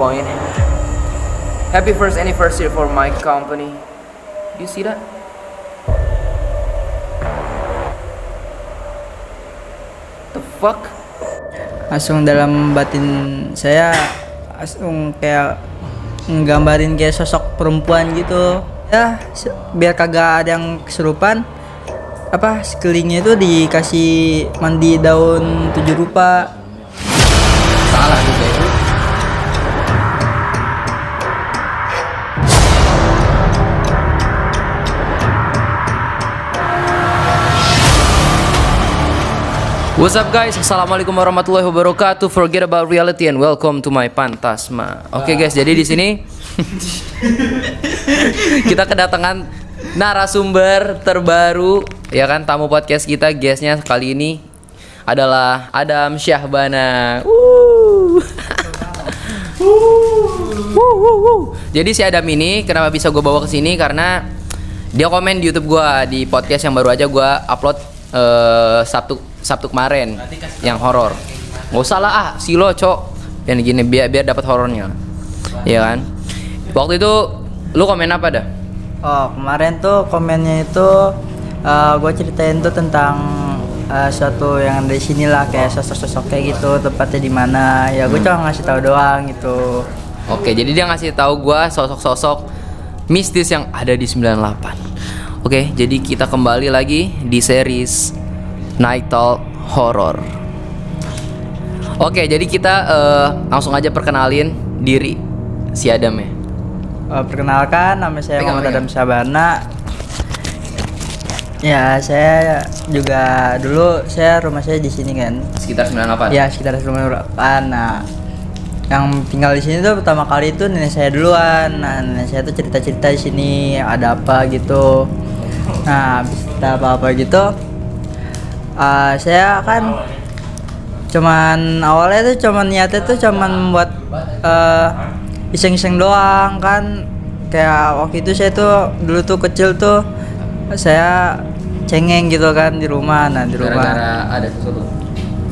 point. Happy first anniversary for my company. You see that? The fuck? Langsung dalam batin saya langsung kayak nggambarin kayak sosok perempuan gitu ya, biar kagak ada yang kesurupan. Sekelilingnya itu dikasih mandi daun 7 rupa. Salah juga itu. What's up guys? Assalamualaikum warahmatullahi wabarakatuh. Forget about reality and welcome to my Pantasma. Oke guys, jadi di sini kita kedatangan narasumber terbaru, ya kan, tamu podcast kita. Guestnya kali ini adalah Adam Syahbana. Jadi si Adam ini kenapa bisa gue bawa ke sini karena dia komen di YouTube gue di podcast yang baru aja gue upload Sabtu kemarin yang horor. Nggak usah lah silo cok yang gini biar dapat horornya, ya kan. Waktu itu lu komen apa dah? Oh, kemarin tuh komennya itu gue ceritain tuh tentang suatu yang dari sini lah, kayak sosok-sosok kayak gitu, tempatnya di mana. Ya gue cuma ngasih tahu doang gitu. Oke, jadi dia ngasih tahu gue sosok-sosok mistis yang ada di 98. Oke, jadi kita kembali lagi di series Night Talk Horror. Oke, jadi kita langsung aja perkenalin diri si Adam ya. Perkenalkan, nama saya Muhammad Adam Syahbana. Ya, saya juga dulu rumah saya di sini kan. Sekitar 98. Ya, sekitar 98. Nah, yang tinggal di sini tuh pertama kali itu nenek saya duluan. Nah, nenek saya tuh cerita-cerita di sini ada apa gitu. Nah, habis cerita apa-apa gitu, saya kan awalnya tuh niatnya tuh buat iseng-iseng doang kan. Kayak waktu itu saya tuh dulu tuh kecil tuh saya cengeng gitu kan di rumah. Nah, di rumah gara-gara ada sesuatu.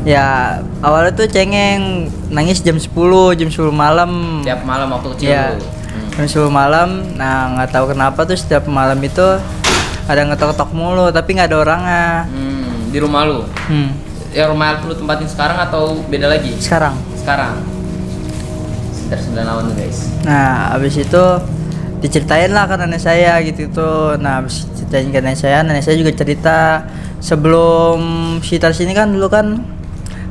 Ya, awalnya tuh cengeng, nangis jam 10 malam. Tiap malam waktu kecil ya, jam 10 malam. Nah, nggak tahu kenapa tuh setiap malam itu ada ngetok-ngetok mulu tapi nggak ada orangnya. Di rumah lu? Ya rumah lu tempatin sekarang atau beda lagi? Sekarang. Sekitar 9 tahun tuh guys. Nah, habis itu diceritain lah ke nenek saya gitu tuh. Nah, habis ceritain ke nenek saya juga cerita sebelum sekitar sini kan dulu kan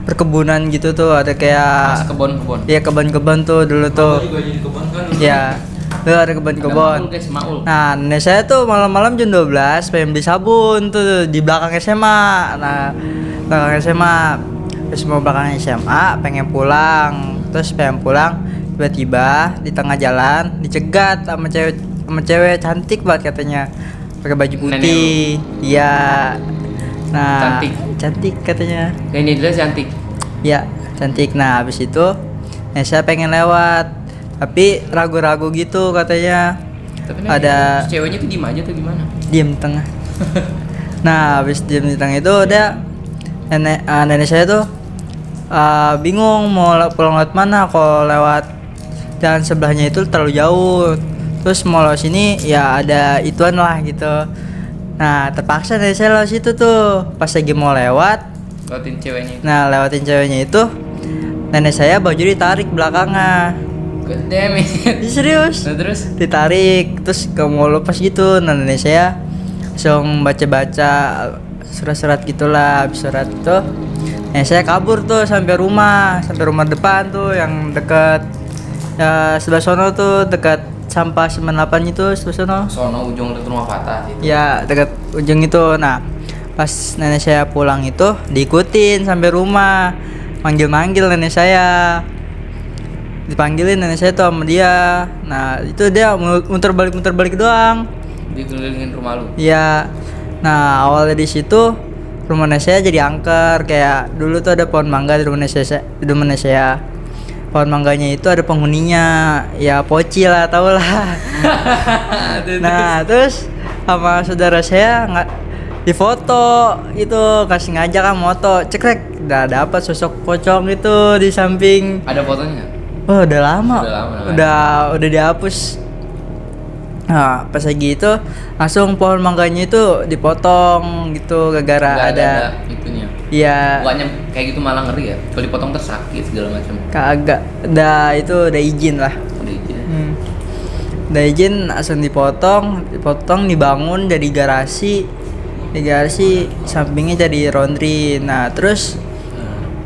perkebunan gitu tuh, ada kayak kebun-kebun. Iya, kebun-kebun tuh dulu tuh. Juga jadi kebun kan dulu. Iya. Tuh ada kebun-kebun. Nah, nenek saya tuh malam-malam jam 12 pengen beli sabun tuh di belakang SMA. Nah, belakang SMA. Terus mau belakang SMA pengen pulang. Tiba-tiba di tengah jalan dicegat sama cewek cantik banget katanya. Pakai baju putih. Iya. Nah, cantik katanya. Kayak ini jelas cantik. Ya, cantik. Nah, habis itu saya pengen lewat. Tapi ragu-ragu gitu katanya. Tapi ada ceweknya tuh diem aja tuh gimana? Diem di tengah. Nah, habis diem di tengah itu ada nenek saya tuh bingung mau pulang lewat mana. Kalau lewat jalan sebelahnya itu terlalu jauh. Terus mau lewat sini ya ada ituan lah gitu. Nah, terpaksa nenek saya lewat situ tuh. Pas lagi mau lewat, lewatin ceweknya. Nah, lewatin ceweknya itu nenek saya baju ditarik belakangnya. Damn it. Serius? Nah, terus ditarik, terus gak mau lepas gitu. Nah, nenek saya langsung baca-baca surat-surat gitulah. Habis surat itu nenek saya kabur tuh sampai rumah depan tuh yang deket ya, sebelah sono tuh dekat sampah 98 itu, sebelah sono ujung dekat rumah patah itu. Ya, dekat ujung itu. Nah, pas nenek saya pulang itu diikutin sampai rumah, manggil-manggil nenek saya. Dipanggilin nenek saya tuh sama dia. Nah, itu dia muter balik doang. Dikelilingin rumah lu. Iya. Nah, awalnya di situ rumah nenek saya jadi angker. Kayak dulu tuh ada pohon mangga di rumah nenek saya. Pohon mangganya itu ada penghuninya. Ya poci lah, tau lah. Nah, terus sama saudara saya nggak difoto gitu, kasih ngajak kan moto, cekrek. Udah dapat sosok pocong itu di samping. Ada fotonya? Oh, udah lama. Udah lama, Udah dihapus. Nah, pas lagi itu langsung pohon mangganya itu dipotong gitu gara-gara Nggak ada itunya. ya Bukannya kayak gitu malah ngeri ya. Kalau dipotong tersakit segala macam. kagak udah izin lah. Udah gitu ya. Udah izin langsung dipotong dibangun jadi garasi. Di garasi sampingnya jadi laundry. Nah, terus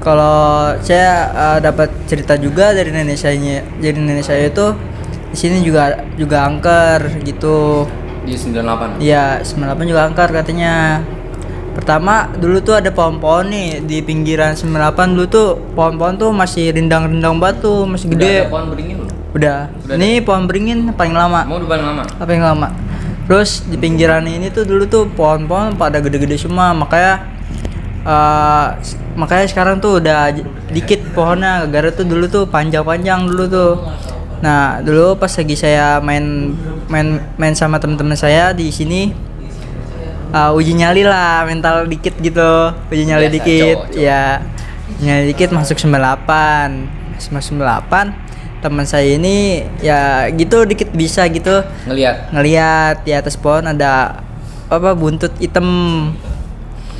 kalau saya dapat cerita juga dari nenek saya. Jadi nenek saya itu di sini juga angker gitu. Di 98. Iya, 98 juga angker katanya. Pertama dulu tuh ada pohon-pohon nih di pinggiran 98 dulu tuh pohon-pohon tuh masih rindang-rindang batu, masih Udah gede. ada pohon beringin belum? Udah. Ini pohon beringin paling lama. Mau udah paling lama. Apa yang lama? Terus di pinggiran ini tuh dulu tuh pohon-pohon pada gede-gede semua, makanya sekarang tuh udah dikit pohonnya, gara tuh dulu tuh panjang-panjang dulu tuh. Nah, dulu pas lagi saya main sama teman-teman saya di sini uji nyali lah, mental dikit gitu. Uji nyali Biasa, dikit. cowok. Ya. Nyali dikit masuk 98. Masuk 98. Teman saya ini ya gitu dikit bisa gitu. Ngelihat di atas pohon ada buntut hitam.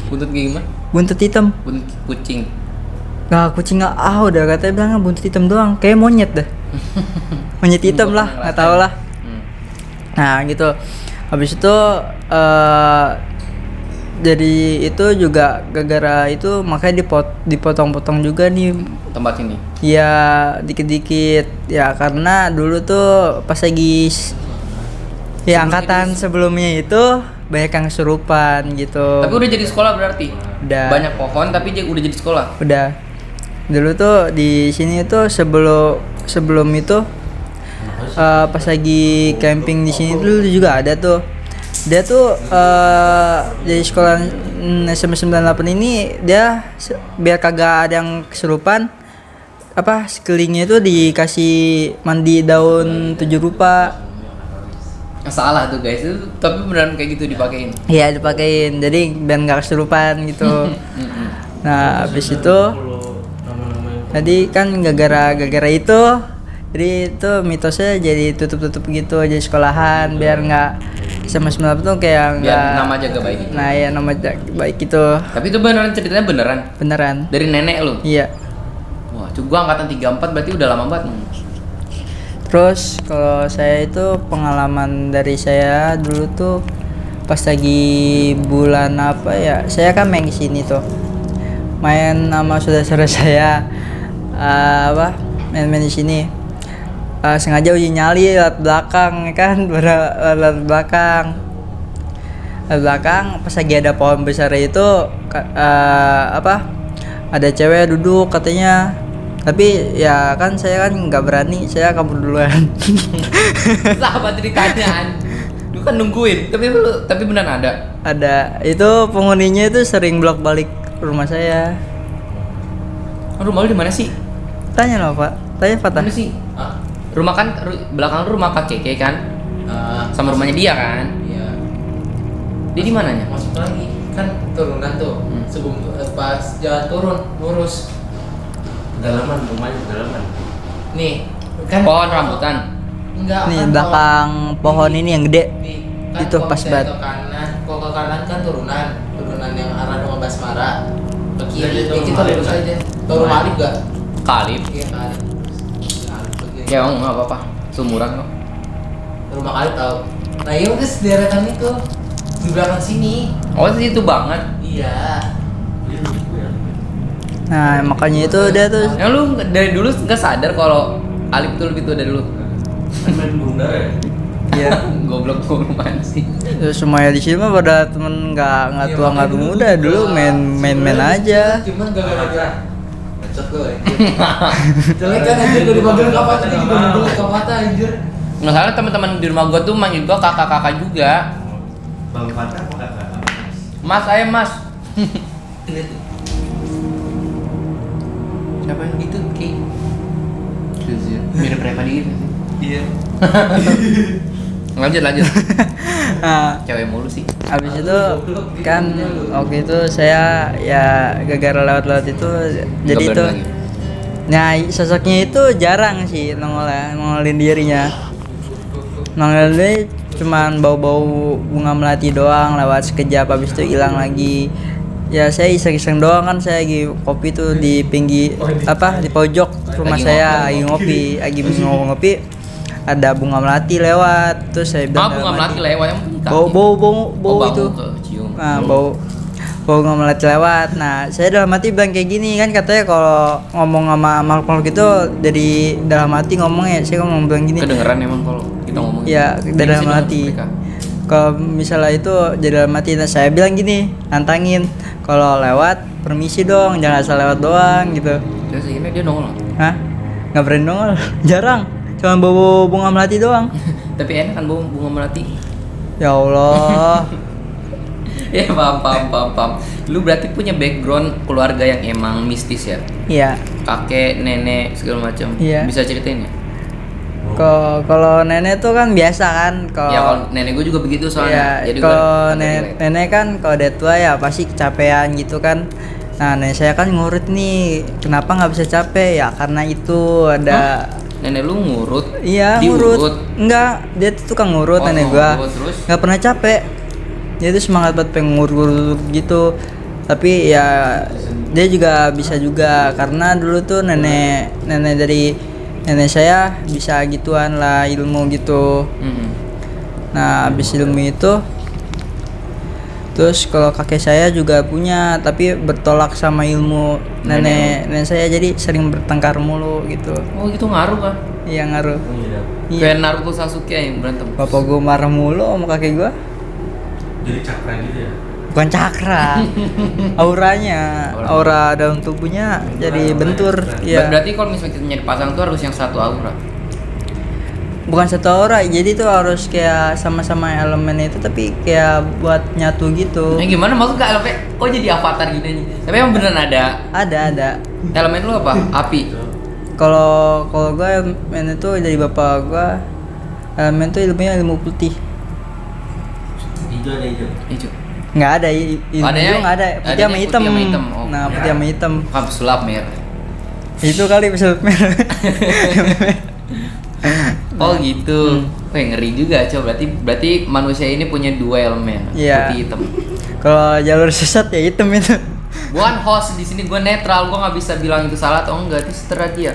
Buntut kayak gimana? Buntut hitam. Buntut kucing. Nah, kucing udah katanya bilangnya buntut hitam doang, kayak monyet dah. Monyet hitam lah, nggak tahu lah. Nah, gitu. Habis itu jadi itu juga gara-gara itu makanya dipotong-potong juga nih Tempat ini. ya dikit-dikit ya, karena dulu tuh pas lagi ya angkatan sebelumnya itu banyak yang kesurupan gitu. Tapi udah jadi sekolah berarti. Udah. Banyak pohon tapi udah jadi sekolah. Udah. Dulu tuh di sini tuh sebelum itu pas lagi camping di sini dulu juga ada tuh. Dia tuh jadi sekolah SMP 98 ini dia biar kagak ada yang kesurupan sekelilingnya itu dikasih mandi daun 7 rupa. Salah tuh guys, itu tapi beneran kayak gitu dipakein. Iya, dipakein. Jadi biar nggak kesurupan gitu. Nah, habis itu tadi kan gara-gara itu, jadi itu mitosnya jadi tutup gitu aja sekolahan biar nggak sama tuh kayak Biar nggak. nama jaga baik gitu. Nah ya, nama jaga baik itu Tapi itu beneran ceritanya beneran. Dari nenek lu. Iya. Wah, gua angkatan 34 berarti udah lama banget. Terus kalau saya itu pengalaman dari saya dulu tuh pas lagi bulan saya kan main di sini tuh, main sama saudara saya main di sini. Sengaja uji nyali lewat belakang kan, lewat belakang pas lagi ada pohon besar itu ada cewek duduk katanya, tapi ya kan saya kan nggak berani, saya kabur duluan. Apa ceritanya? Lu kan nungguin, tapi beneran ada itu penghuninya itu sering bolak-balik rumah saya. Rumah lu di mana sih? Tanya loh Pak, Mana sih? Rumah kan belakang lu rumah Kak Keke kan? Sama rumahnya dia kan? Iya. Dia di mananya? Masuk lagi kan turunan tuh. Sebelum pas jalan turun lurus. Pedalaman rumahnya pedalaman. Nih, kan Pohon rambutan. Enggak. Nih kan belakang pohon ini yang gede. kan Itu kalau pas misalnya banget. ke kanan, kalau ke kanan kan turunan yang arah rumah Basmara. Ke kiri, Jadi kita lurus kan? aja. Tahu rumah Alif gak? Kalip. Iya Alif. Ya nggak apa-apa. Sumuran kok. Rumah Alif tahu. Nah iya udah sederetan itu di belakang sini. Oh itu banget. Iya. Nah makanya itu dia tuh Yang lu dari dulu nggak sadar kalau Alip tuh lebih tua dari lu. Main bundar ya? ya Goblok apaan sih. semuanya di sini mah pada temen nggak Iya, tua nggak makanya muda dulu dulu juga main aja. Cuman gara-gara bacot gue. Jelek kan anjir gue dipanggil kakak tadi juga manggil kakak anjir. Nggak salah teman-teman di rumah gua tuh manggil gua kakak-kakak juga. Bang Fatah apa kakak? Mas, saya Mas. Ini tuh. Siapa yang itu Ki? Mirip Reva dikit. Iya. Lanjut. Nah, Cewek mulu sih. habis itu kan waktu itu saya ya gara-gara lewat-lewat itu jadi Nggak itu berani lagi. Nah, sosoknya itu jarang sih nongolin dirinya. Nongolin diri cuman bau-bau bunga melati doang, lewat sekejap habis itu hilang lagi. Ya saya iseng-iseng doang kan, saya lagi kopi tuh di pinggir di pojok rumah Lagi saya, lagi ngopi. Ada bunga melati lewat, terus saya bilang bunga melati lewat yang punya kaki. bau itu. Kecium. Nah, bau bunga melati lewat. Nah, saya dalam hati bilang kayak gini kan, katanya kalau ngomong sama makhluk itu dari dalam hati ngomongnya. Saya ngomong bilang gini. Kedengeran emang kalau kita ngomong. Ya, dari dalam hati. Kalau misalnya itu jadi dalam hati, nah saya bilang gini, nantangin. Kalau lewat, permisi dong, jangan asal lewat doang gitu. Terus akhirnya dia nongol. Hah? Nggak berani nongol, jarang. Cuma bawa bunga melati doang. Tapi enak kan bunga melati. Ya Allah. Ya paham. Lu berarti punya background keluarga yang emang mistis ya? Iya. Kakek, nenek, segala macam. Iya. Bisa ceritain ya? Kalau nenek tuh kan biasa kan, Ya kalau nenek gue juga begitu soalnya. ya, Jadi kalau gua relate. nenek kan kalau udah tua ya pasti kecapean gitu kan. Nah, nenek saya kan ngurut nih, kenapa nggak bisa capek ya? Karena itu ada. Nenek lu ngurut? Iya, Diurut? ngurut. Enggak, dia tuh tukang ngurut Oh, nenek gua. ngurut, terus? Nggak pernah capek. Dia tuh semangat banget pengen ngurut gitu. Tapi ya dia juga bisa juga karena dulu tuh nenek dari nenek saya bisa gituan lah, ilmu gitu. Mm-mm. Nah, habis ilmu itu terus kalau kakek saya juga punya tapi bertolak sama ilmu nenek saya, jadi sering bertengkar mulu gitu. Oh gitu ngaruh kan? Iya, ngaruh. Iya. Kayak Naruto Sasuke yang berantem. Bapak gua marah mulu sama kakek gua. Jadi cakra gitu ya. Bukan cakra. Aura dalam tubuhnya jadi bentur. Iya. Berarti kalau misalnya kita nyari pasang tuh harus yang satu aura. Bukan satu aura, jadi tuh harus kayak sama-sama elemen itu tapi kayak buat nyatu gitu. Nah gimana maksud gak elemen? Kok jadi avatar gini aja? Tapi emang beneran ada. Ada. Elemen lu apa? Api. Kalau gua elemen itu dari bapak gua, elemen itu ilmunya ilmu putih. Hijau ada hijau. Hijau. Nggak ada, ilmu Adanya- itu nggak ada. Putih adanya sama hitam. putih sama hitam. Oh. Nah, putih sama hitam. Kamu sulap mer. Itu kali bisa merah. Oh gitu. Wah ngeri juga coba. Berarti manusia ini punya dua elemen, Iya. putih hitam. Kalau jalur sesat ya hitam itu. Gua host di sini, gua netral, gua nggak bisa bilang itu salah atau enggak, itu terserah dia.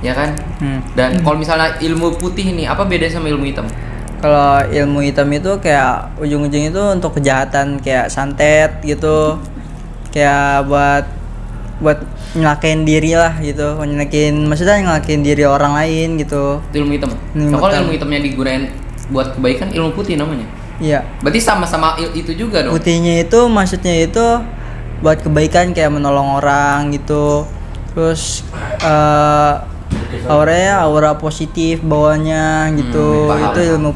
Ya kan? Dan kalau misalnya ilmu putih ini apa bedanya sama ilmu hitam? Kalau ilmu hitam itu kayak ujung-ujung itu untuk kejahatan kayak santet gitu. Kayak buat nyelakain diri lah gitu. Maksudnya nyelakain diri orang lain gitu. Itu ilmu hitam. Ilmu Nah, kalau hitam. ilmu hitamnya digunain buat kebaikan, ilmu putih namanya. Iya. Berarti sama-sama itu juga dong. Putihnya itu maksudnya itu buat kebaikan kayak menolong orang gitu. Terus auranya aura positif bawahnya gitu. Paham. Itu ilmu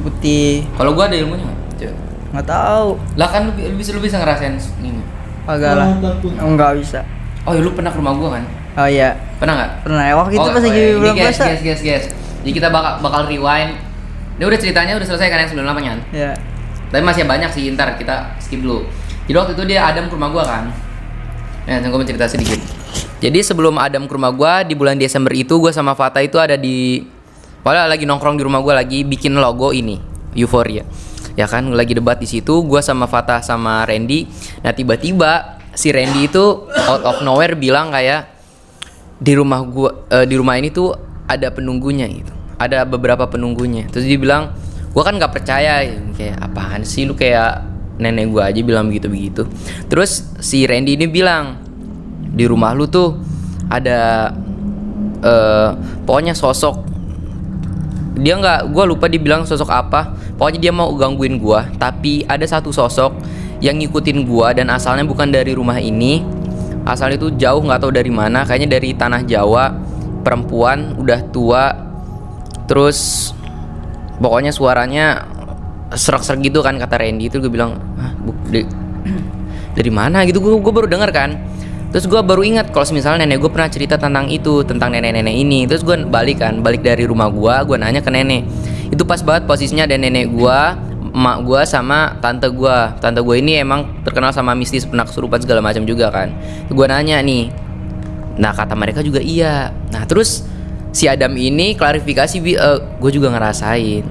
putih. Kalau gua ada ilmunya nggak? Coba. Nggak tahu. Lah kan lu bisa ngerasain ini. Agak lah. Enggak bisa. Oh ya lu pernah ke rumah gua kan? Oh iya. Pernah nggak? Pernah ya waktu itu pas lagi ini bulan guys, puasa. guys. Jadi kita bakal rewind. Ini udah ceritanya udah selesai kan yang sebelum kan? Ya. Tapi masih banyak sih, ntar kita skip dulu. Jadi waktu itu dia Adam ke rumah gua kan. Nah, gue mau cerita sedikit. Jadi sebelum Adam ke rumah gua di bulan Desember itu, gua sama Fata itu ada di lagi nongkrong di rumah gua lagi bikin logo ini, Euphoria. Ya kan, lagi debat di situ, gua sama Fata sama Randy. Nah, tiba-tiba si Randy itu out of nowhere bilang kayak di rumah gua di rumah ini tuh ada penunggunya gitu. Ada beberapa penunggunya. Terus dia bilang, gua kan nggak percaya, kayak apaan sih lu, kayak nenek gua aja bilang begitu. Terus si Randy ini bilang, di rumah lu tuh ada pokoknya sosok, dia nggak, gua lupa dibilang sosok apa, pokoknya dia mau gangguin gua, tapi ada satu sosok yang ngikutin gua dan asalnya bukan dari rumah ini, asalnya itu jauh, nggak tahu dari mana, kayaknya dari tanah Jawa, perempuan udah tua, terus pokoknya suaranya serak-serak gitu kan, kata Randy. Itu gue bilang, dari mana gitu, gue baru dengar kan. Terus gue baru ingat kalau misalnya nenek gue pernah cerita tentang itu, tentang nenek-nenek ini. Terus gue balik dari rumah gue nanya ke nenek. Itu pas banget posisinya ada nenek gue, emak gue sama tante gue. Tante gue ini emang terkenal sama mistis, pernah kesurupan segala macam juga kan. Gue nanya nih, Nah kata mereka juga iya. Nah terus si Adam ini klarifikasi, gue juga ngerasain.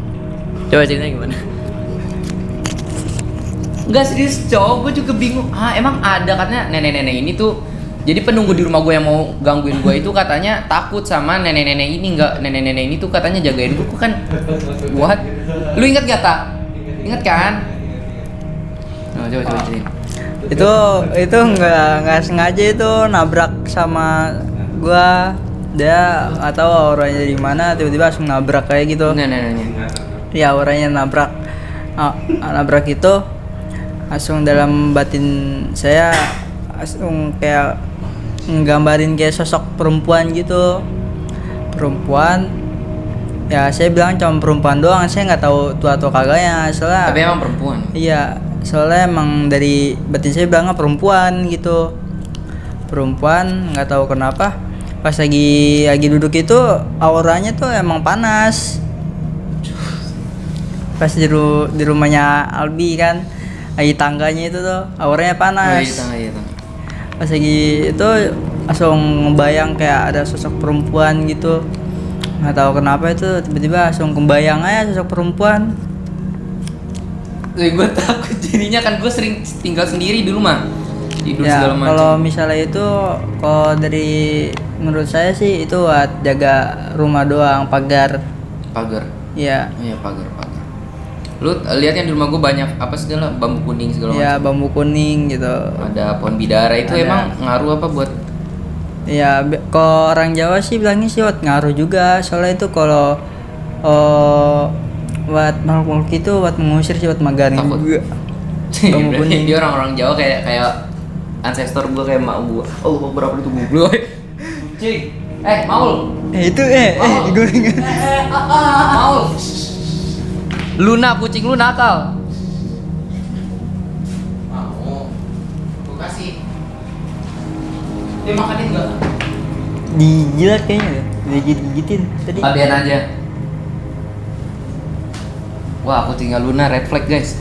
Coba ceritanya gimana? Enggak serius cowok, gue juga bingung. Emang ada katanya nenek-nenek ini tuh. Jadi penunggu di rumah gue yang mau gangguin gue itu katanya takut sama nenek-nenek ini. Enggak, nenek-nenek ini tuh katanya jagain gue kan. What? Lu ingat gak tak? Ingat kan? Oh, coba ceritain. Itu nggak sengaja itu nabrak sama gua. Dia nggak tahu auranya di mana, tiba-tiba langsung nabrak kayak gitu. Nenek-neneknya. Ya auranya nabrak. Nabrak itu langsung dalam batin saya langsung kayak nggambarin kayak sosok perempuan gitu. Perempuan. Ya saya bilang cuma perempuan doang, saya nggak tahu tua atau kagaknya soalnya. Tapi emang perempuan. Iya, soalnya emang dari batin saya bilangnya perempuan gitu. Perempuan, nggak tahu kenapa. Pas lagi duduk itu auranya tuh emang panas. Pas di rumahnya Albi kan, lagi tangganya itu tuh auranya panas. Iya. Pas lagi itu langsung ngebayang kayak ada sosok perempuan gitu. Nggak tahu kenapa itu tiba-tiba langsung kebayang aja sosok perempuan. Gue takut jadinya kan gue sering tinggal sendiri di rumah. Tidur Ya segala macam. kalau misalnya itu, kalau dari menurut saya sih itu buat jaga rumah doang, pagar. Pagar. Iya. Iya pagar. Lu lihat yang di rumah gue banyak apa segala bambu kuning segala Ya macam. bambu kuning gitu. Ada pohon bidara itu Ada. emang ngaruh apa buat? Ya kalau orang Jawa sih bilangnya sih buat ngaruh juga, soalnya itu kalau buat makhluk itu buat mengusir sih, buat magarin Takut. juga. Bambu kuning. Dia orang-orang Jawa kayak ancestor gue kayak mak gue. Oh berapa itu gue? Cing. Maul. Gue Maul. Luna kucing lu nakal. Mau. Gue kasih. Dia makanin enggak? dijilat kayaknya, digigit-gigitin tadi. Abian aja. Wah, aku tinggal Luna red flag, guys.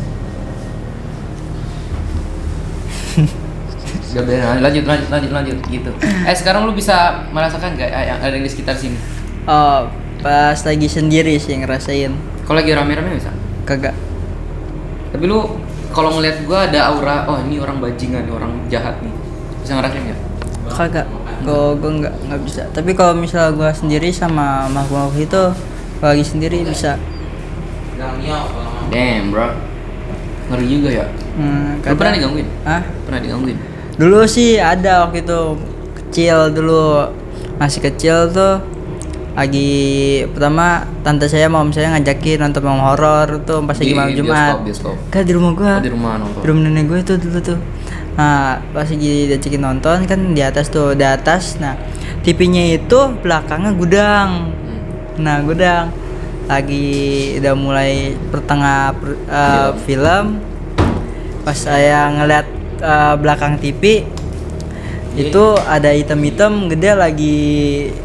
Gak benar, lanjut gitu. Sekarang lu bisa merasakan gak yang ada di sekitar sini? Oh, pas lagi sendiri sih ngerasain. Kalau lagi rame-rame bisa? Kagak. Tapi lu kalau ngeliat gua ada aura, oh ini orang bajingan, nih, orang jahat nih. Bisa ngerasain gak? Kagak. Gue nggak bisa. Tapi kalau misalnya gue sendiri sama makhluk itu, kalau lagi sendiri bisa. Damn, bro. Ngeri juga ya. Lu pernah digangguin? Hah? Pernah digangguin? Dulu sih ada waktu itu, kecil dulu, masih kecil tuh. Lagi pertama tante saya, mom saya ngajakin nonton film horor tuh pas lagi malam Jumat. Bioskop. Kan di rumah gua. Oh, di rumah nonton. Di rumah nenek gue itu dulu tuh. Nah, pas lagi diajakin nonton kan di atas tuh, di atas. Nah, TV-nya itu belakangnya gudang. Nah, gudang. Lagi udah mulai pertengah film. Pas saya ngeliat belakang TV itu ada hitam-hitam gede lagi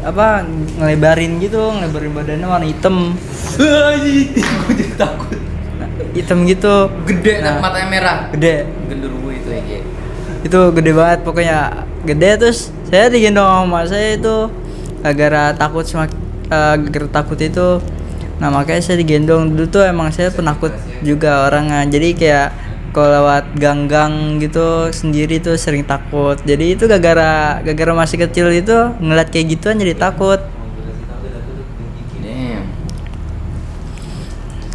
apa ngelebarin badannya warna hitam. Gue jadi takut. Nah, hitam gitu. Gede, Nah, matanya merah. gede. Genderuwo itu ya. Itu gede banget pokoknya, gede. Terus saya digendong sama saya itu gara-gara takut gara-gara takut itu. Nah makanya saya digendong. Dulu tuh emang saya penakut juga orangnya, jadi kayak kalau lewat gang-gang gitu sendiri tuh sering takut. Jadi itu gara-gara masih kecil itu ngeliat kayak gituan jadi takut. Damn.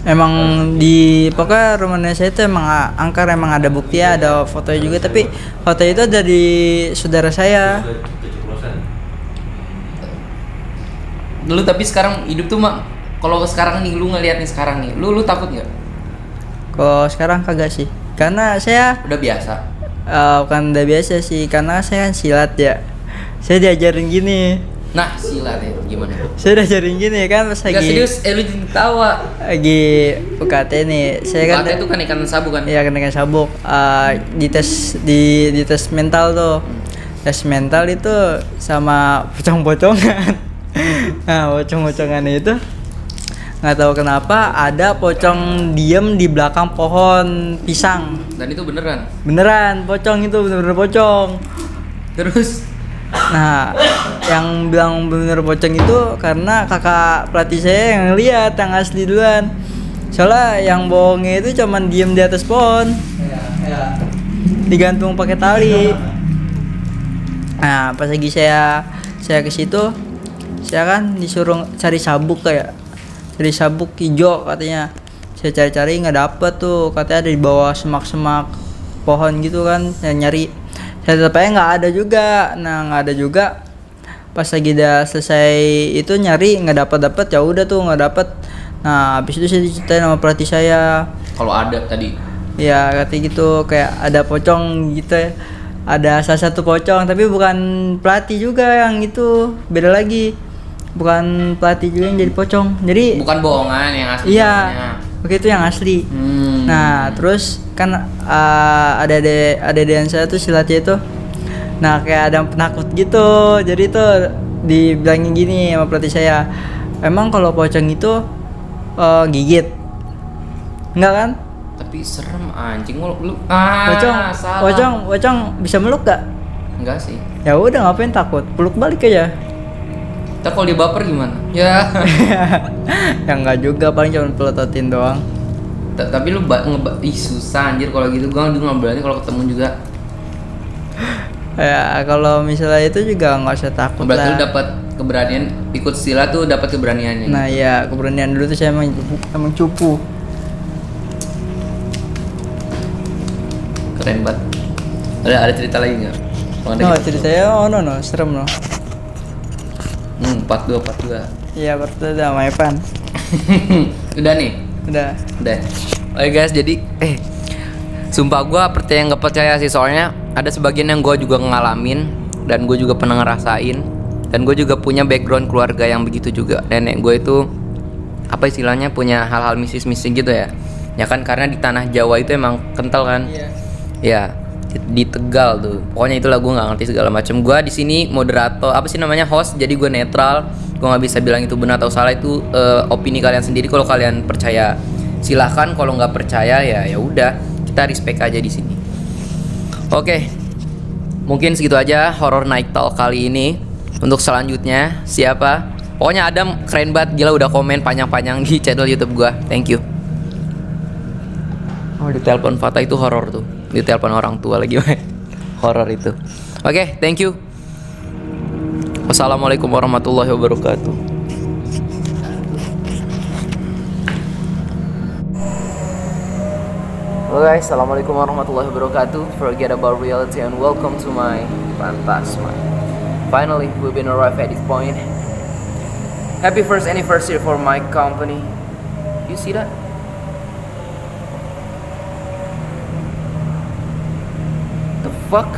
Emang di pokoknya rumah nenek saya itu emang angker, emang ada bukti ya, ada fotonya juga. Tapi foto itu ada di saudara saya. Lu tapi sekarang hidup tuh mak, kalau sekarang nih lu ngeliat nih sekarang nih, lu takut nggak? Kok sekarang kagak sih? Karena saya Udah biasa. bukan udah biasa sih, karena saya kan silat ya. Saya diajarin gini. Nah silat ya gimana? Saya diajarin gini kan pas Gak lagi serius, lu jadi tawa. lagi UKT nih. Saya kan Pakai itu kan ikan sabu kan? iya kenaikan sabuk. Di tes mental tuh. Tes mental itu sama pocong-pocongan. Nah, pocong-pocongan itu nggak tahu kenapa ada pocong diem di belakang pohon pisang. Dan itu beneran. Beneran pocong itu, bener-bener pocong. Terus Nah, yang bilang bener pocong itu karena kakak pelatih saya yang lihat yang asli duluan. Soalnya yang bohongnya itu cuman diem di atas pohon, digantung pakai tali. Nah, pas lagi saya ke situ, saya kan disuruh cari sabuk cari sabuk hijau katanya. Saya cari-cari nggak dapet tuh, katanya ada di bawah semak-semak pohon gitu kan. Saya nyari, saya tetap aja nggak ada juga. Nah, nggak ada juga. Pas lagi udah selesai itu nyari nggak dapet ya udah tuh nggak dapet. Nah, habis itu saya diceritain sama pelatih saya. Kalau ada tadi. Ya katanya gitu, kayak ada pocong gitu ya. Ada salah satu pocong, tapi bukan pelatih juga yang itu, beda lagi. Bukan pelatih juga yang jadi pocong. Jadi Bukan bohongan yang asli. iya, namanya. oke itu yang asli. Nah, terus kan ada yang saya tuh silatnya itu. Nah, kayak ada yang penakut gitu. Jadi tuh dibilangin gini sama pelatih saya. Emang kalau pocong itu gigit? Enggak kan? Tapi serem anjing lu. Pocong bisa meluk gak? Enggak sih. Ya udah ngapain takut? Peluk balik aja. Ntar kalau dia baper gimana? Ya. Ya enggak juga, paling cuma pelototin doang. Tapi lu susah anjir kalau gitu. Gua nggak berani kalau ketemu juga. Ya kalau misalnya itu juga nggak usah takut Berarti lah. lu dapat keberanian ikut silat tuh, dapat keberaniannya. Nah ya, keberanian dulu tuh saya emang cupu. Keren banget. Ada cerita lagi nggak? Kalau ada No, kita- ceritanya no, serem no. 42. Iya, berarti udah sama Evan. Udah nih. Udah. Oke guys, jadi sumpah gue percaya nggak percaya sih, soalnya ada sebagian yang gue juga ngalamin dan gue juga pernah ngerasain, dan gue juga punya background keluarga yang begitu juga. Nenek gue itu apa istilahnya punya hal-hal mistis-mistis gitu ya kan, karena di tanah Jawa itu emang kental kan. Iya. Ya di Tegal tuh, pokoknya itulah, gue nggak ngerti segala macam. Gue di sini moderator, apa sih namanya, host, jadi gue netral. Gue nggak bisa bilang itu benar atau salah, itu opini kalian sendiri. Kalau kalian percaya silahkan, kalau nggak percaya ya udah, kita respect aja di sini. Oke, mungkin segitu aja horror night talk kali ini. Untuk selanjutnya siapa? Pokoknya Adam keren banget, gila, udah komen panjang-panjang di channel YouTube gua. Thank you. Oh, ditelepon Fata itu horor tuh. Ditelepon orang tua lagi. Horor itu. Oke, thank you. Wassalamualaikum warahmatullahi wabarakatuh. Halo guys, assalamualaikum warahmatullahi wabarakatuh. Forget about reality and welcome to my Phantasma. Finally, we've been arrived at this point. Happy first anniversary for my company. You see that? The fuck?